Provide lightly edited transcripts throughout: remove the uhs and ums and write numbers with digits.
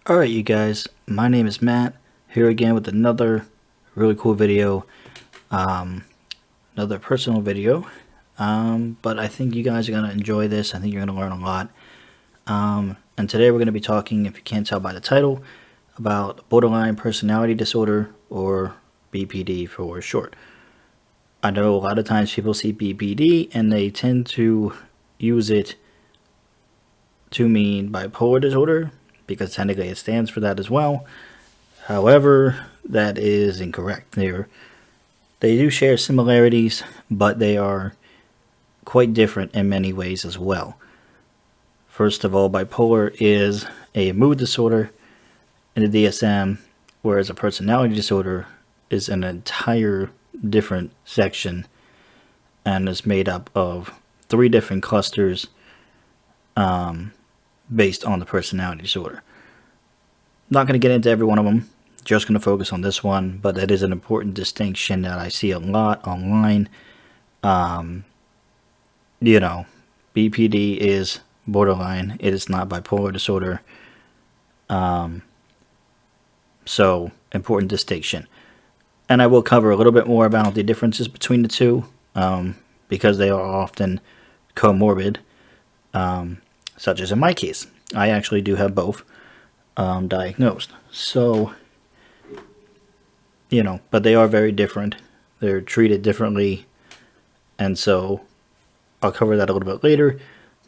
Alright you guys, my name is Matt, here again with another really cool video, another personal video, but I think you guys are going to enjoy this. I think you're going to learn a lot, and today we're going to be talking, if you can't tell by the title, about borderline personality disorder, or BPD for short. I know a lot of times people see BPD and they tend to use it to mean bipolar disorder, because technically it stands for that as well. However, that is incorrect. They do share similarities, but they are quite different in many ways as well. First of all, bipolar is a mood disorder in the DSM, whereas a personality disorder is an entire different section and is made up of 3 different clusters based on the personality disorder. Not going to get into every one of them, just going to focus on this one, but that is an important distinction that I see a lot online. BPD is borderline, it is not bipolar disorder. So, important distinction. And I will cover a little bit more about the differences between the two, because they are often comorbid. Such as in my case, I actually do have both diagnosed. So, but they are very different. They're treated differently. And so, I'll cover that a little bit later.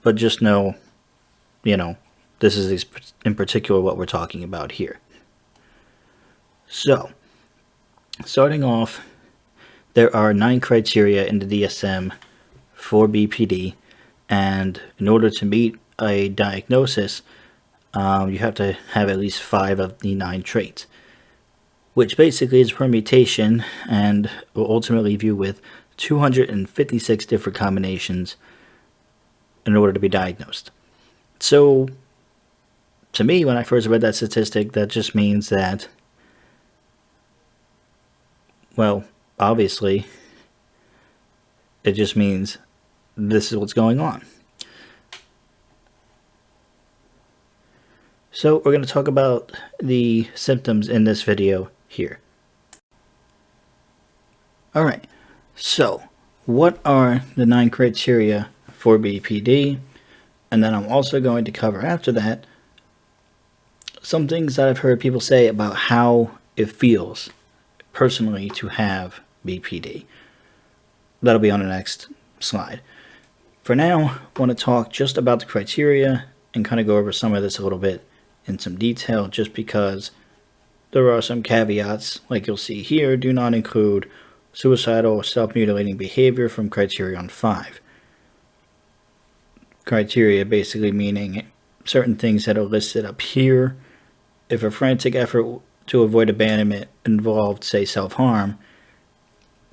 But just know, this is in particular what we're talking about here. So, starting off, there are 9 criteria in the DSM for BPD. And in order to meet a diagnosis, you have to have at least 5 of the 9 traits, which basically is permutation and will ultimately leave you with 256 different combinations in order to be diagnosed. So, to me, when I first read that statistic, that just means that, well, obviously, it just means this is what's going on. So we're going to talk about the symptoms in this video here. Alright, so what are the 9 criteria for BPD? And then I'm also going to cover after that some things that I've heard people say about how it feels personally to have BPD. That'll be on the next slide. For now, I want to talk just about the criteria and kind of go over some of this a little bit in some detail, just because there are some caveats, like you'll see here, do not include suicidal or self-mutilating behavior from criterion 5. Criteria basically meaning certain things that are listed up here. If a frantic effort to avoid abandonment involved, say, self-harm,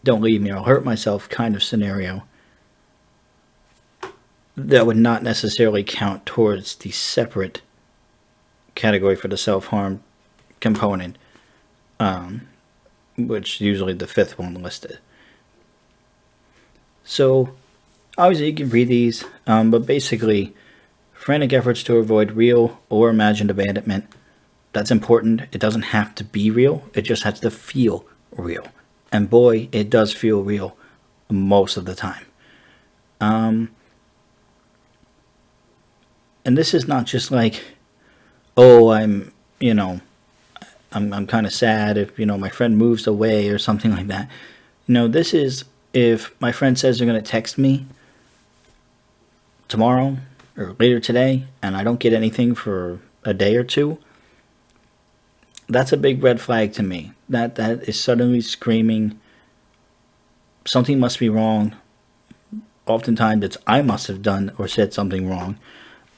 don't leave me, I'll hurt myself kind of scenario, that would not necessarily count towards the separate category for the self-harm component, which usually the 5th one listed. So obviously you can read these, but basically frantic efforts to avoid real or imagined abandonment, that's important. It doesn't have to be real, it just has to feel real, and boy, it does feel real most of the time. And this is not just like, oh, I'm kind of sad if, my friend moves away or something like that. This is if my friend says they're going to text me tomorrow or later today and I don't get anything for a day or 2. That's a big red flag to me. That is suddenly screaming, something must be wrong. Oftentimes it's I must have done or said something wrong.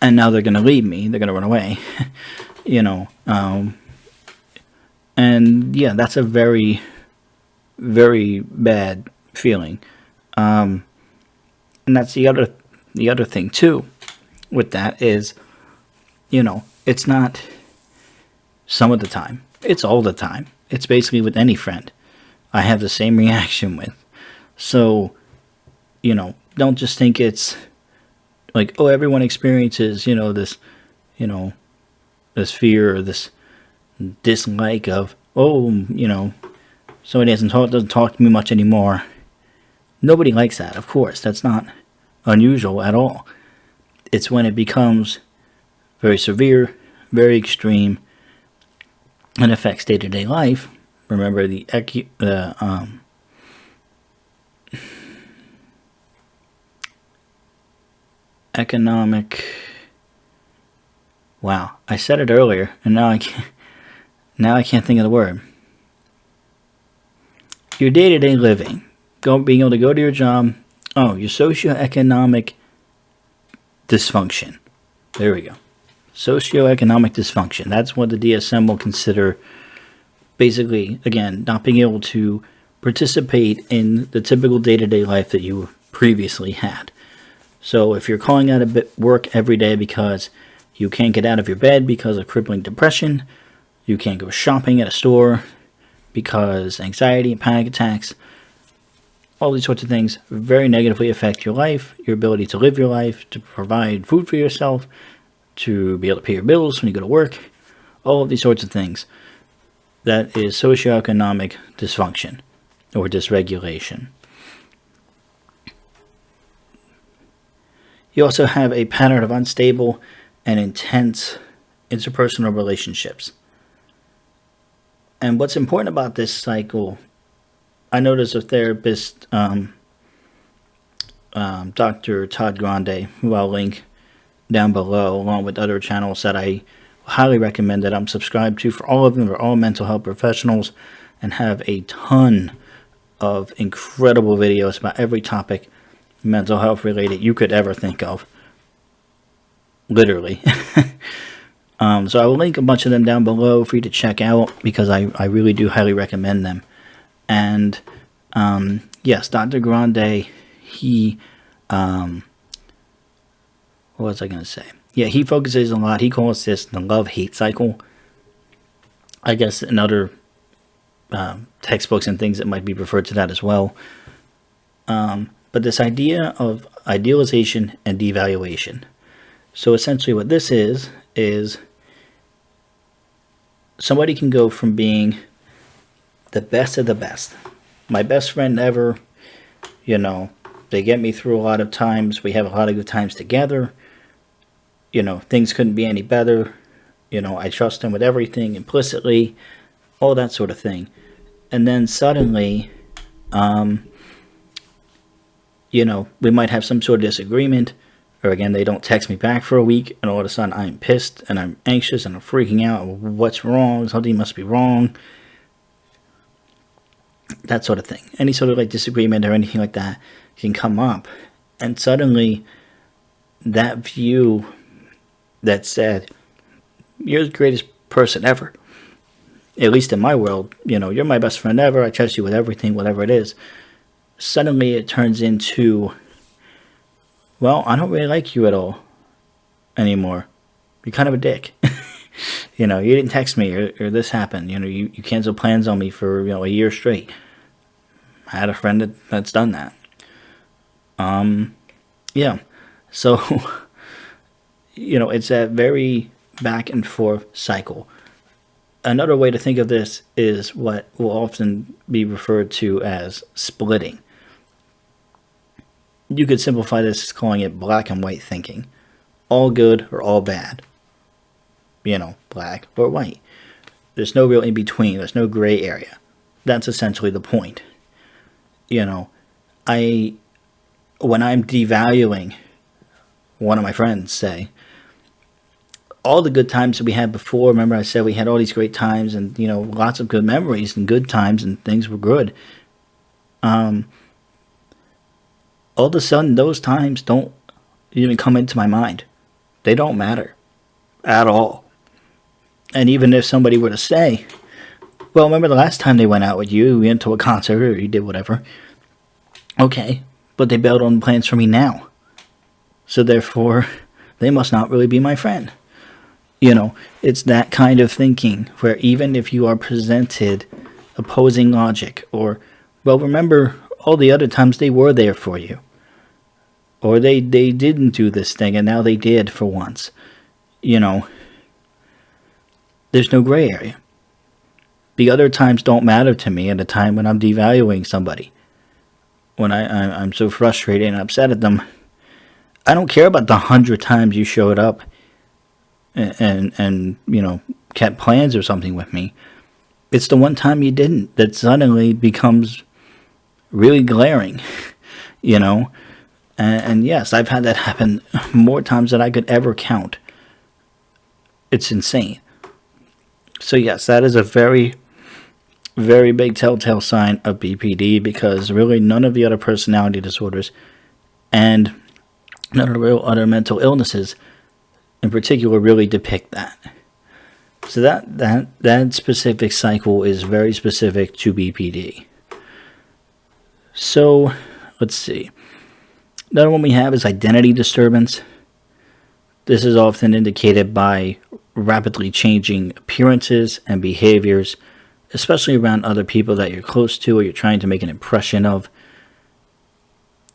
And now they're going to leave me. They're going to run away. And yeah, that's a very, very bad feeling. And that's the other thing too with that is, it's not some of the time. It's all the time. It's basically with any friend I have the same reaction with. So, don't just think it's like, oh, everyone experiences, this, this fear or this dislike of, oh, somebody doesn't talk to me much anymore. Nobody likes that, of course. That's not unusual at all. It's when it becomes very severe, very extreme, and affects day-to-day life. Remember the economic. Wow, I said it earlier, and now I can't. Now I can't think of the word. Your day-to-day living, being able to go to your job. Oh, your socioeconomic dysfunction. There we go. Socioeconomic dysfunction. That's what the DSM will consider. Basically, again, not being able to participate in the typical day-to-day life that you previously had. So if you're calling out of work every day because you can't get out of your bed because of crippling depression, you can't go shopping at a store because anxiety and panic attacks, all these sorts of things very negatively affect your life, your ability to live your life, to provide food for yourself, to be able to pay your bills when you go to work, all of these sorts of things. That is socioeconomic dysfunction or dysregulation. You also have a pattern of unstable and intense interpersonal relationships. And what's important about this cycle, I know there's a therapist, Dr. Todd Grande, who I'll link down below, along with other channels that I highly recommend that I'm subscribed to. For all of them, are all mental health professionals and have a ton of incredible videos about every topic mental health related you could ever think of. Literally. So I will link a bunch of them down below for you to check out because I really do highly recommend them. And yes, Dr. Grande, he, what was I going to say? Yeah, he focuses a lot. He calls this the love-hate cycle. I guess in other textbooks and things it might be referred to that as well. But this idea of idealization and devaluation. So essentially what this is somebody can go from being the best of the best. My best friend ever, they get me through a lot of times. We have a lot of good times together. Things couldn't be any better. I trust them with everything implicitly, all that sort of thing. And then suddenly, we might have some sort of disagreement, or again, they don't text me back for a week, and all of a sudden I'm pissed, and I'm anxious, and I'm freaking out. What's wrong? Something must be wrong. That sort of thing. Any sort of disagreement or anything like that can come up, and suddenly that view that said, you're the greatest person ever, at least in my world, you're my best friend ever, I trust you with everything, whatever it is, suddenly it turns into, well, I don't really like you at all anymore. You're kind of a dick. You didn't text me or this happened. You canceled plans on me for, a year straight. I had a friend that's done that. Yeah. So, it's that very back and forth cycle. Another way to think of this is what will often be referred to as splitting. You could simplify this as calling it black and white thinking. All good or all bad. Black or white. There's no real in between. There's no gray area. That's essentially the point. When I'm devaluing one of my friends, say, all the good times that we had before, remember I said we had all these great times and, lots of good memories and good times and things were good. All of a sudden, those times don't even come into my mind. They don't matter at all. And even if somebody were to say, well, remember the last time they went out with you, we went to a concert or you did whatever. Okay, but they bailed on plans for me now. So therefore, they must not really be my friend. It's that kind of thinking where even if you are presented opposing logic or, well, remember all the other times they were there for you. Or they didn't do this thing and now they did for once. There's no gray area. The other times don't matter to me at a time when I'm devaluing somebody. When I'm so frustrated and upset at them, I don't care about the 100 times you showed up and kept plans or something with me. It's the one time you didn't that suddenly becomes really glaring, you know. And yes, I've had that happen more times than I could ever count. It's insane. So yes, that is a very, very big telltale sign of BPD, because really none of the other personality disorders and none of the real other mental illnesses in particular really depict that. So that specific cycle is very specific to BPD. So let's see. Another one we have is identity disturbance. This is often indicated by rapidly changing appearances and behaviors, especially around other people that you're close to or you're trying to make an impression of,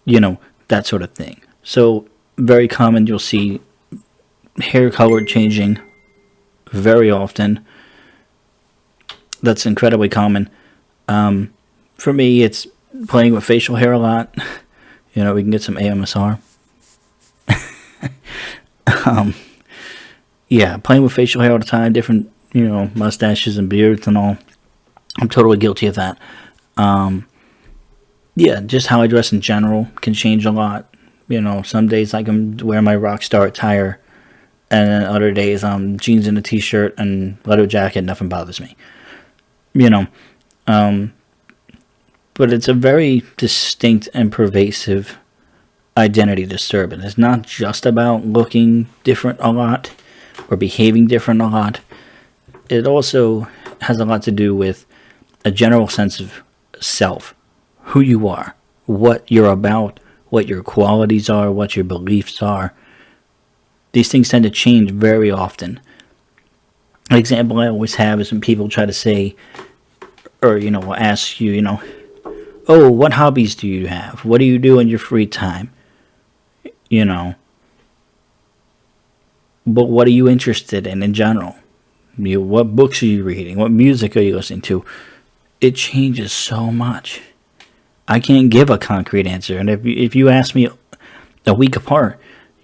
that sort of thing. So very common, you'll see hair color changing very often. That's incredibly common. For me, it's playing with facial hair a lot. We can get some AMSR. Yeah, playing with facial hair all the time, different, mustaches and beards and all. I'm totally guilty of that. Yeah, just how I dress in general can change a lot. Some days I can wear my rock star attire, and then other days I'm jeans and a t-shirt and leather jacket, nothing bothers me. But it's a very distinct and pervasive identity disturbance. It's not just about looking different a lot or behaving different a lot. It also has a lot to do with a general sense of self, who you are, what you're about, what your qualities are, what your beliefs are. These things tend to change very often. An example I always have is when people try to say, or, will ask you, oh, what hobbies do you have? What do you do in your free time? But what are you interested in general? What books are you reading? What music are you listening to? It changes so much. I can't give a concrete answer. And if you ask me a week apart,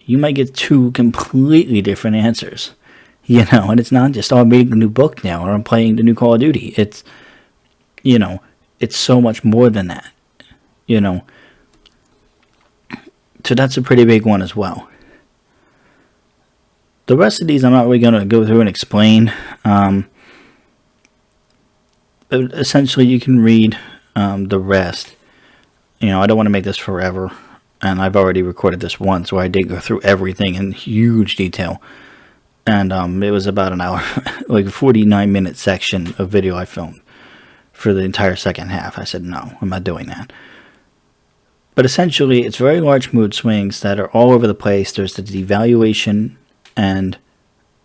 you might get two completely different answers. And it's not just, oh, I'm reading a new book now, or I'm playing the new Call of Duty. It's, it's so much more than that. So that's a pretty big one as well. The rest of these I'm not really going to go through and explain. Essentially, you can read the rest. I don't want to make this forever, and I've already recorded this once where I did go through everything in huge detail. And it was about an hour, like a 49-minute section of video I filmed for the entire second half. I said, no, I'm not doing that. But essentially, it's very large mood swings that are all over the place. There's the devaluation and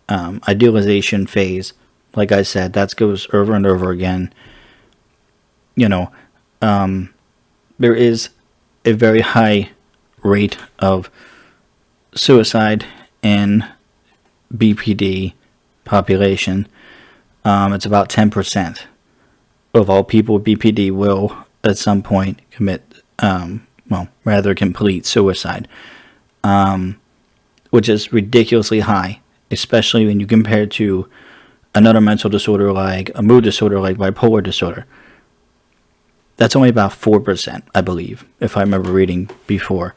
idealization phase. Like I said, that goes over and over again. There is a very high rate of suicide in BPD population. It's about 10% of all people with BPD will at some point commit, complete suicide, which is ridiculously high, especially when you compare it to another mental disorder like a mood disorder like bipolar disorder. That's only about 4%, I believe, if I remember reading before.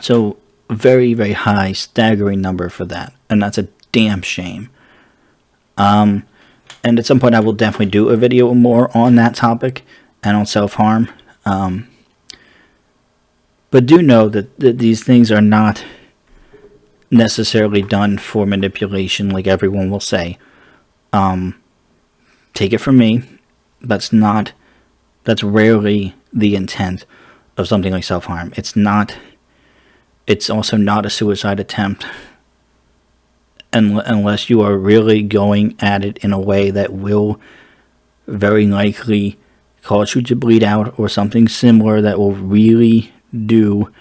So very, very high, staggering number for that, and that's a damn shame. And at some point I will definitely do a video more on that topic and on self-harm. But do know that these things are not necessarily done for manipulation like everyone will say. Take it from me, that's rarely the intent of something like self-harm. It's also not a suicide attempt unless you are really going at it in a way that will very likely cause you to bleed out, or something similar that will really do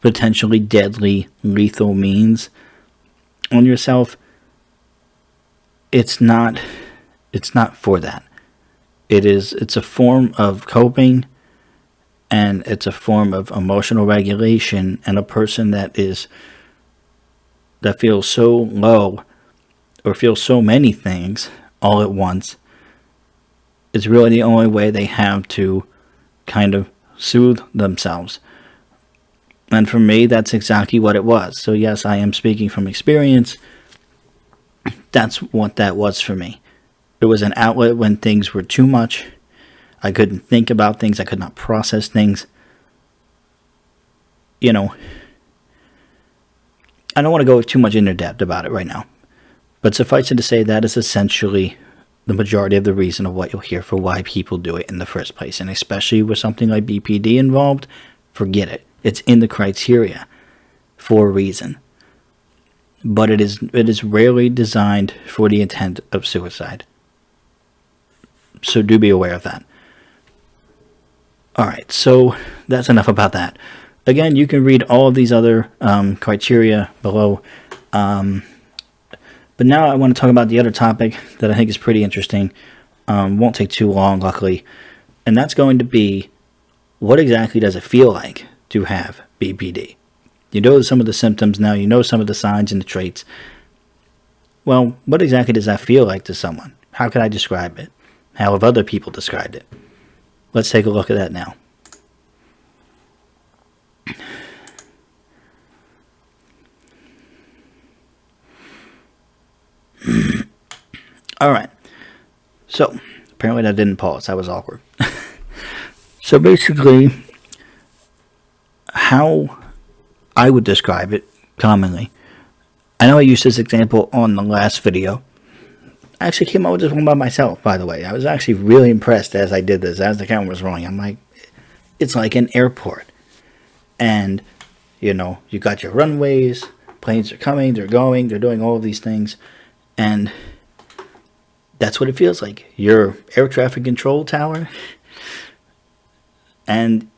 potentially deadly, lethal means on yourself. It's not It's not for that. It's a form of coping, and it's a form of emotional regulation, and a person that feels so low or feels so many things all at once, it's really the only way they have to kind of soothe themselves. And for me, that's exactly what it was. So yes, I am speaking from experience. That's what that was for me. It was an outlet when things were too much. I couldn't think about things. I could not process things. You know, I don't want to go too much into depth about it right now. But suffice it to say, that is essentially the majority of the reason of what you'll hear for why people do it in the first place. And especially with something like BPD involved, forget it. It's in the criteria for a reason. But it is rarely designed for the intent of suicide. So do be aware of that. Alright, so that's enough about that. Again, you can read all of these other criteria below. But now I want to talk about the other topic that I think is pretty interesting. Won't take too long, luckily. And that's going to be, what exactly does it feel like to have BPD? You know some of the symptoms now. You know some of the signs and the traits. Well, what exactly does that feel like to someone? How can I describe it? How have other people described it? Let's take a look at that now. Alright. So, apparently that didn't pause. That was awkward. So basically, how I would describe it commonly. I know I used this example on the last video. I actually came up with this one by myself, by the way. I was actually really impressed as I did this, as the camera was rolling. I'm like, it's like an airport. And, you know, you got your runways, planes are coming, they're going, they're doing all of these things. And that's what it feels like. Your air traffic control tower. And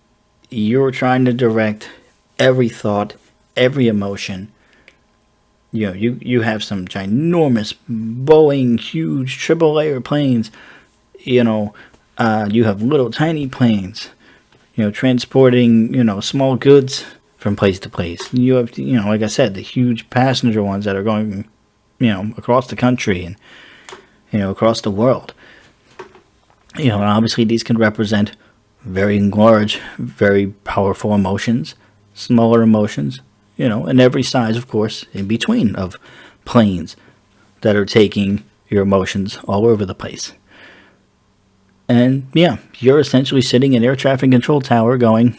you're trying to direct every thought, every emotion. You know, you have some ginormous Boeing, huge triple-layer planes. You know, you have little tiny planes, you know, transporting, you know, small goods from place to place. You have, you know, like I said, the huge passenger ones that are going, you know, across the country and, you know, across the world. You know, and obviously these can represent very large, very powerful emotions, smaller emotions, you know, and every size, of course, in between of planes that are taking your emotions all over the place. And, yeah, you're essentially sitting in air traffic control tower going,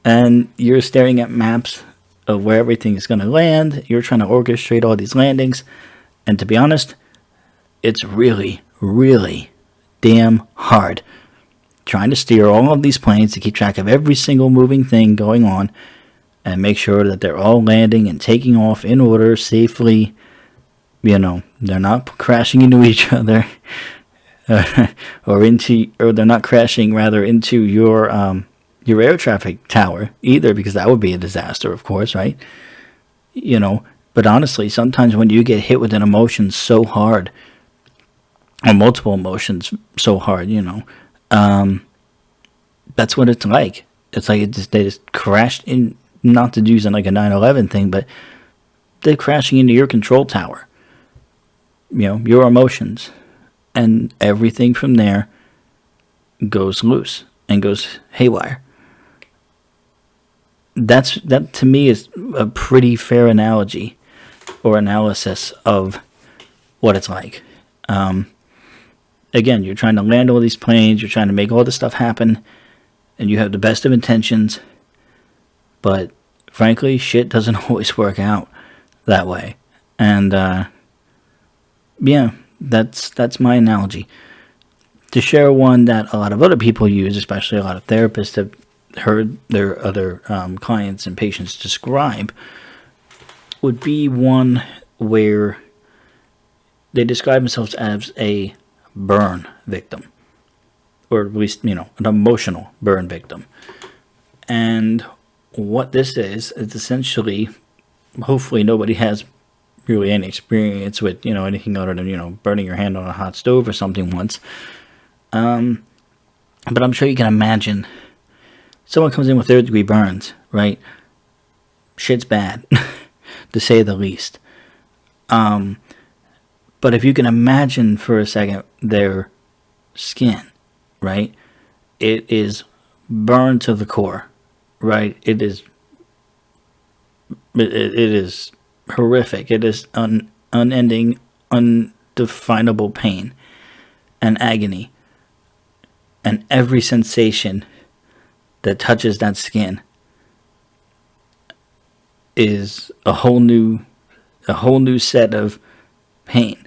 And you're staring at maps of where everything is going to land. You're trying to orchestrate all these landings. And to be honest, it's really, really damn hard trying to steer all of these planes to keep track of every single moving thing going on and make sure that they're all landing and taking off in order safely. You know, they're not crashing into each other or they're not crashing rather into your air traffic tower either, because that would be a disaster, of course, right? You know, but honestly, sometimes when you get hit with an emotion so hard, or multiple emotions so hard, you know, that's what it's like. It's like they just crashed in, not to use it like a 9/11 thing, but they're crashing into your control tower. You know, your emotions. And everything from there goes loose and goes haywire. That to me is a pretty fair analogy or analysis of what it's like. Again, you're trying to land all these planes, you're trying to make all this stuff happen, and you have the best of intentions, but frankly, shit doesn't always work out that way. And yeah, that's my analogy. To share one that a lot of other people use, especially a lot of therapists have heard their other clients and patients describe, would be one where they describe themselves as a burn victim, or at least, you know, an emotional burn victim. And what this is essentially, hopefully nobody has really any experience with, anything other than, burning your hand on a hot stove or something once. But I'm sure you can imagine someone comes in with third-degree burns, right? Shit's bad, to say the least. But if you can imagine for a second their skin, right? It is burned to the core, right? It is horrific. It is unending, undefinable pain and agony. And every sensation that touches that skin is a whole new set of pain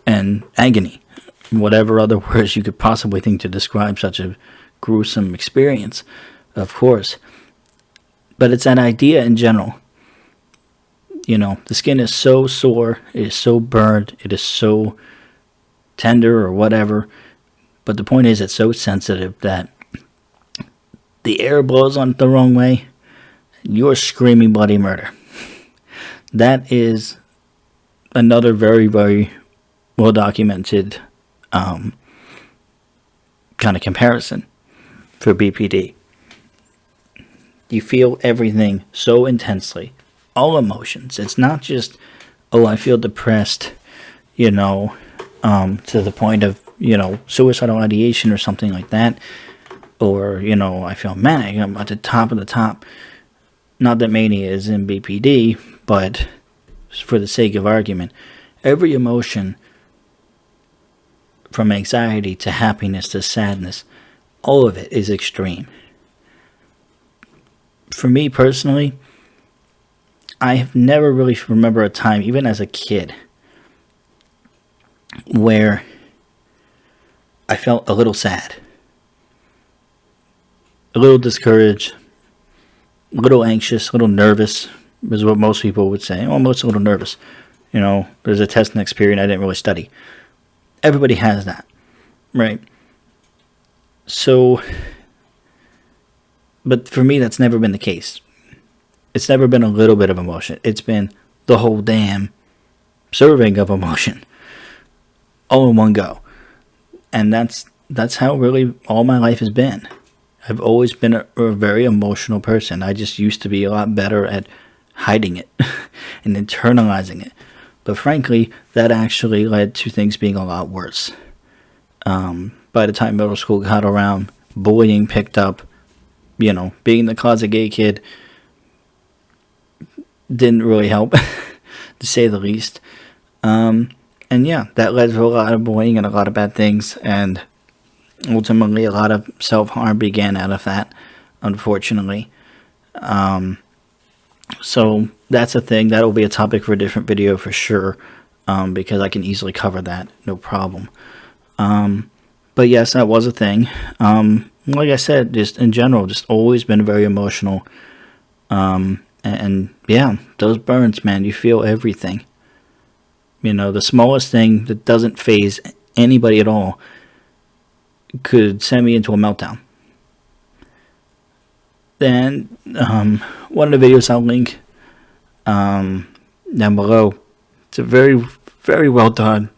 and agony, whatever other words you could possibly think to describe such a gruesome experience, of course. But it's that idea in general. The skin is so sore, it is so burned, it is so tender or whatever. But the point is, it's so sensitive that the air blows on it the wrong way, you're screaming bloody murder. That is another very, very well documented kind of comparison for BPD. You feel everything so intensely, all emotions. It's not just, oh, I feel depressed, to the point of, suicidal ideation or something like that. Or, I feel manic. I'm at the top of the top. Not that mania is in BPD, but for the sake of argument, every emotion from anxiety to happiness to sadness, all of it is extreme. For me personally, I have never really remember a time, even as a kid, where I felt a little sad, a little discouraged, a little anxious, a little nervous, is what most people would say. Oh, I'm just a little nervous. There's a test next period I didn't really study. Everybody has that, right? So, but for me, that's never been the case. It's never been a little bit of emotion. It's been the whole damn serving of emotion, all in one go. And that's how really all my life has been. I've always been a very emotional person. I just used to be a lot better at hiding it and internalizing it. But frankly, that actually led to things being a lot worse. By the time middle school got around, bullying picked up. Being the closet gay kid didn't really help, to say the least. And yeah, that led to a lot of bullying and a lot of bad things, and ultimately a lot of self-harm began out of that, unfortunately. So that's a thing. That'll be a topic for a different video for sure, because I can easily cover that, no problem. But yes, that was a thing. Like I said, just in general, just always been very emotional. And yeah, those burns, man, you feel everything. The smallest thing that doesn't faze anybody at all could send me into a meltdown. Then, one of the videos I'll link down below, it's a very, very well done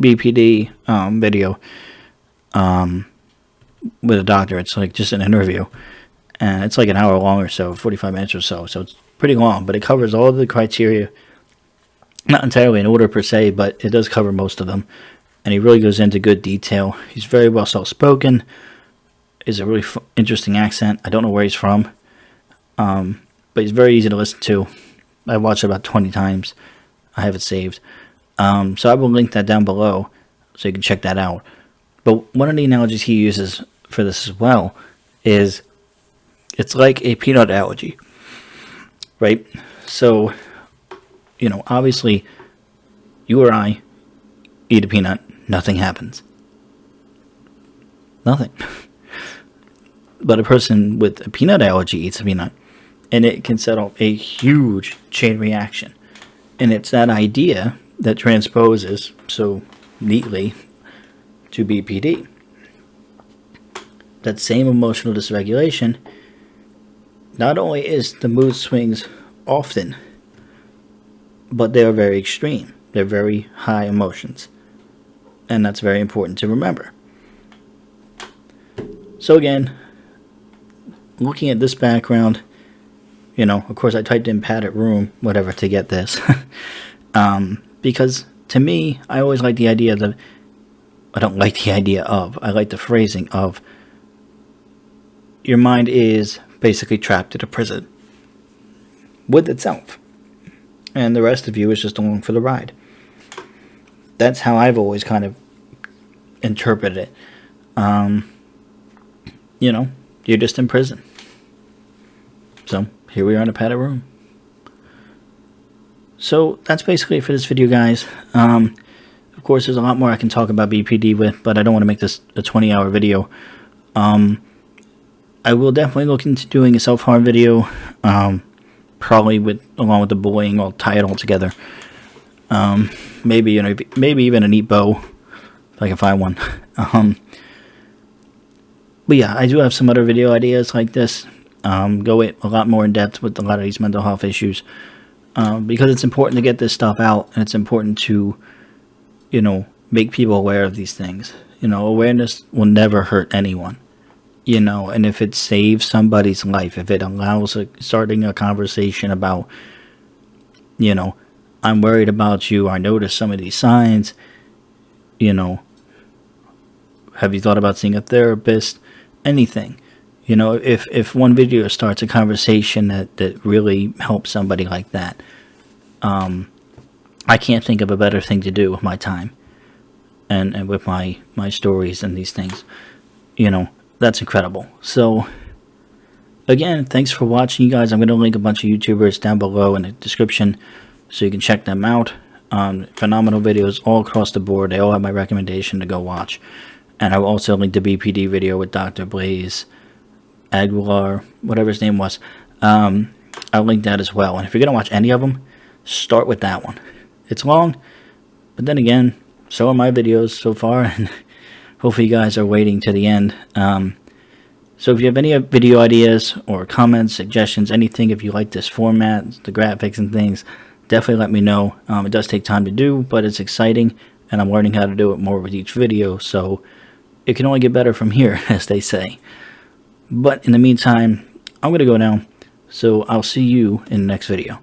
BPD video with a doctor. It's like just an interview, and it's like an hour long or so, 45 minutes or so, so it's pretty long, but it covers all of the criteria, not entirely in order per se, but it does cover most of them, and he really goes into good detail. He's very well soft-spoken, is a really interesting accent. I don't know where he's from, but he's very easy to listen to. I've watched it about 20 times. I have it saved. So I will link that down below so you can check that out. But one of the analogies he uses for this as well is it's like a peanut allergy, right? So, obviously, you or I eat a peanut, nothing happens. Nothing. But a person with a peanut allergy eats a peanut, and it can set off a huge chain reaction. And it's that idea that transposes so neatly to BPD. That same emotional dysregulation, not only is the mood swings often but they are very extreme. They're very high emotions, and that's very important to remember. So again, looking at this background, you know, of course I typed in padded room, whatever, to get this. Because to me, I always like the idea that, I don't like the idea of, I like the phrasing of, your mind is basically trapped in a prison with itself, and the rest of you is just along for the ride. That's how I've always kind of interpreted it. You know, you're just in prison. So here we are in a padded room. So that's basically it for this video, guys. Of course, there's a lot more I can talk about BPD with, but I don't want to make this a 20-hour video. I will definitely look into doing a self-harm video, probably along with the bullying. I'll tie it all together. Maybe, you know, maybe even a neat bow if I can find one. But yeah, I do have some other video ideas like this. Go a lot more in depth with a lot of these mental health issues, because it's important to get this stuff out, and it's important to, you know, make people aware of these things. You know, awareness will never hurt anyone. You know, and if it saves somebody's life, if it allows starting a conversation about, you know, I'm worried about you, I noticed some of these signs, you know, have you thought about seeing a therapist, anything. You know, if one video starts a conversation that really helps somebody like that, I can't think of a better thing to do with my time and with my stories and these things. You know, that's incredible. So again, thanks for watching, you guys. I'm going to link a bunch of YouTubers down below in the description so you can check them out. Phenomenal videos all across the board. They all have my recommendation to go watch. And I will also link the BPD video with Dr. Blaze Aguilar, whatever his name was. I'll link that as well. And if you're going to watch any of them, start with that one. It's long, but then again, so are my videos so far, and hopefully you guys are waiting to the end. So if you have any video ideas or comments, suggestions, anything, if you like this format, the graphics and things, definitely let me know. It does take time to do, but it's exciting, and I'm learning how to do it more with each video, so it can only get better from here, as they say. But in the meantime, I'm going to go now, so I'll see you in the next video.